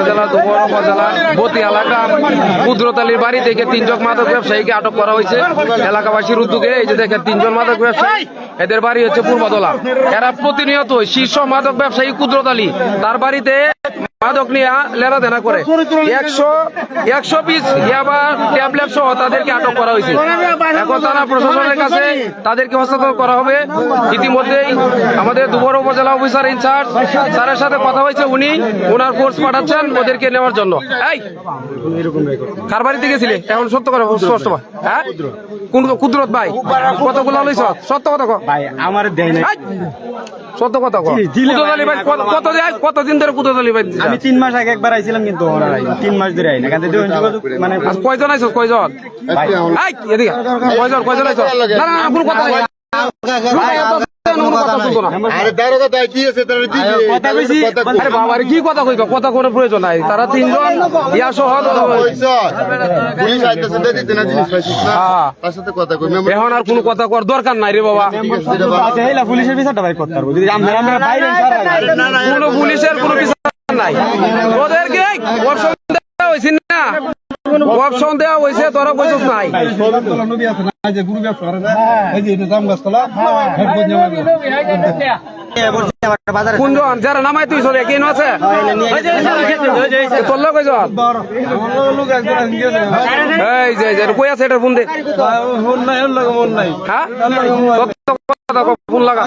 জেলা দুপুর উপজেলা বতি এলাকা কুদরতআলীর বাড়ি থেকে 3 জন মাদক ব্যবসায়ীকে আটক করা হয়েছে এলাকাবাসীর উদ্যোগে। এই যে দেখেন 3 জন মাদক ব্যবসায়ী, এদের বাড়ি হচ্ছে পূর্বদলা। এরা প্রতিনিয়ত শীর্ষ মাদক ব্যবসায়ী কুদরতআলী তার বাড়িতে মাদক নিয়ে লেনাদেনা করে 100 পিস ইয়াবা ট্যাবলেট সহ তাদেরকে আটক করা হয়েছে। এখন থানা প্রশাসনের কাছে তাদেরকে হস্তান্তর করা হবে। ইতিমধ্যেই আমাদের দুপুর উপজেলা অফিসার ইনচার্জ স্যারের সাথে কথা হয়েছে, উনি ওনার ফোর্স পাঠাচ্ছেন ওদেরকে নেওয়ার জন্য। এই কার বাড়িতে গেছিলে এখন সত্য করে স্পষ্ট হ্যাঁ কোন কুদরত ভাই কতগুলো লইছ সত্য কথা ভাই আমার দেয় না সত্য কথা কুদরতআলী ভাই কতদিন ধরে কুদরতআলী ভাই? আমি 3 মাস আগে একবার আইছিলাম কিন্তু 3 মাস ধরে আই না মানে কয়জন আইছো কয়জন এদিকে কয়জন আইছো না না কোনো কথা নাই কি কথা কইবা কথা কোনো প্রয়োজন নাই তারা 3 জন ইয়া সহ এখন আর কোনো কথা কর দরকার নাই রে বাবা। পুলিশের বিচারটা ভাই করতে পারবো যদি কোনো পুলিশের কোনো বিচার নাই, ওদেরকে অপশন দেওয়া হয়েছে তোরা বলছিস নাই। কোনজন যারা নামাই তুই চলে কেন আছে তোর লোক এই যে কই আছে এটার ফোন দে হ্যাঁ ফোন লাগা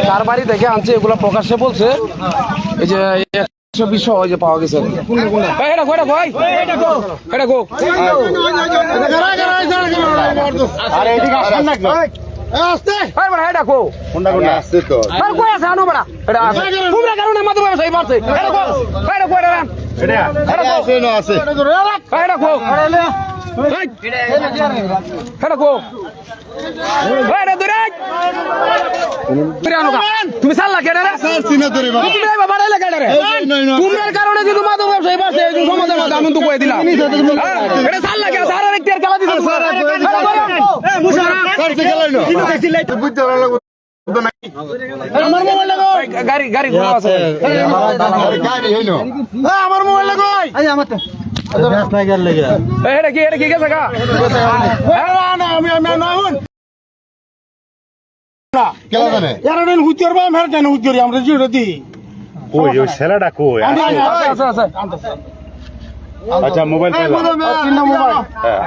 কার বাড়ি থেকে আনছে এগুলো প্রকাশ্যে বলছে। এই যে 120 ওই যে পাওয়া গেছে তুমি চাল্লা কেটে তোমার কারণে কিন্তু মাদক ব্যবসায়ী বাড়ছে সমাজের মধ্যে আমি তো কয়ে দিলাম এটা চাল্লা কেটে সারা রেক্টিয়ার খেলা দিতে গাড়ি গাড়ি আছে আমার মোবাইল লাগাই এটা কি গেছে গা আচ্ছা মোবাইল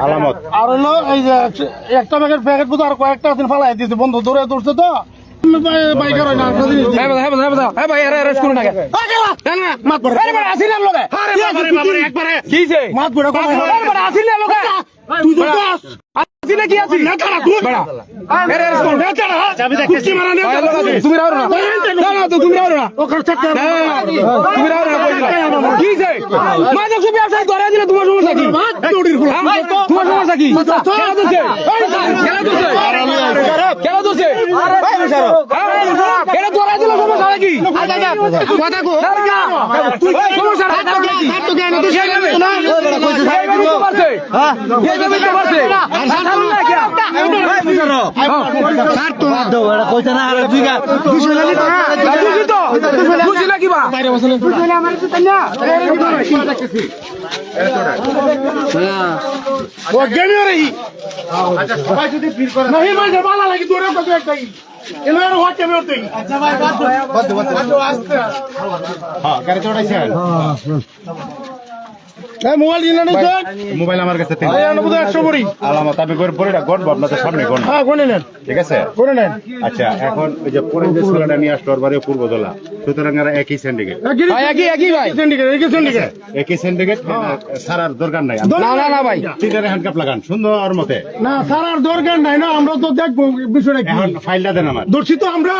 আলামত আর হলো এই যে একটা প্যাকেট বুঝে আর কয়েকটা দিন ফালাই দিচ্ছে বন্ধু দৌড়ে দৌড়ছে তো বাইকার হয় না কি আছে তুমি রাও না তুমি রাও না তুমি রাও না কি মাদক ব্যবসায়ী ধরে দিলে তোমার সমস্যা কি? তোমার সমস্যা কি? কেন দোষে এটা ধরে দিলে সমস্যা নাকি? কথা কো সমস্যা মোবাইল মোবাইল আমার কাছে আলামত আমি গড়বো আপনাদের সামনে ঠিক আছে আচ্ছা এখন ওই যে পরে যে ছেলেটা নিয়ে আসলো ওর বাড়ি পূর্বদলা, সুতরাং একই সিন্ডিকেট একই সিন্ডিকেট সারার দরকার নাই। না ভাই তিনটারে হ্যান্ডকাপ লাগান সুন্দর মতে না সারার দরকার নাই না আমরা তো দেখবো বিষয়টা এখন ফাইলটা দেন আমার দর্শি তো আমরা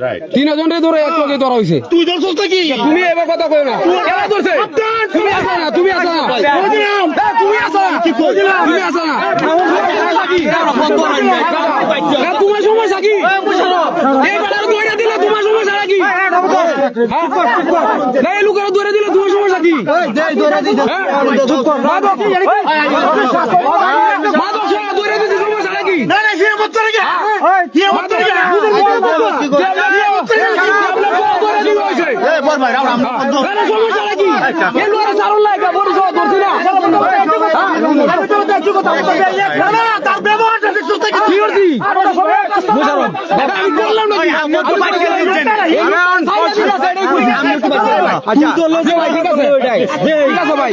রাইট 3 জনের ধরে এক লগে ধরা হয়েছে। তুই দর্শস কি তুমি এবার কথা কই না কেন ধরছে তুমি আসো না তুমি আসো না তুমি আসো না তুমি আসো না তোমার সমস্যা কি? এই বেলার দইটা দিলে তোমার সমস্যা নাকি? না এই লোকেরা ধরে দিলে তোমার সমস্যা কি মাদক সেবা ধরে দিতে সমস্যা নাকি সমস্যা নাকি তার ব্যবহারটা কি করছি ঠিক আছে ভাই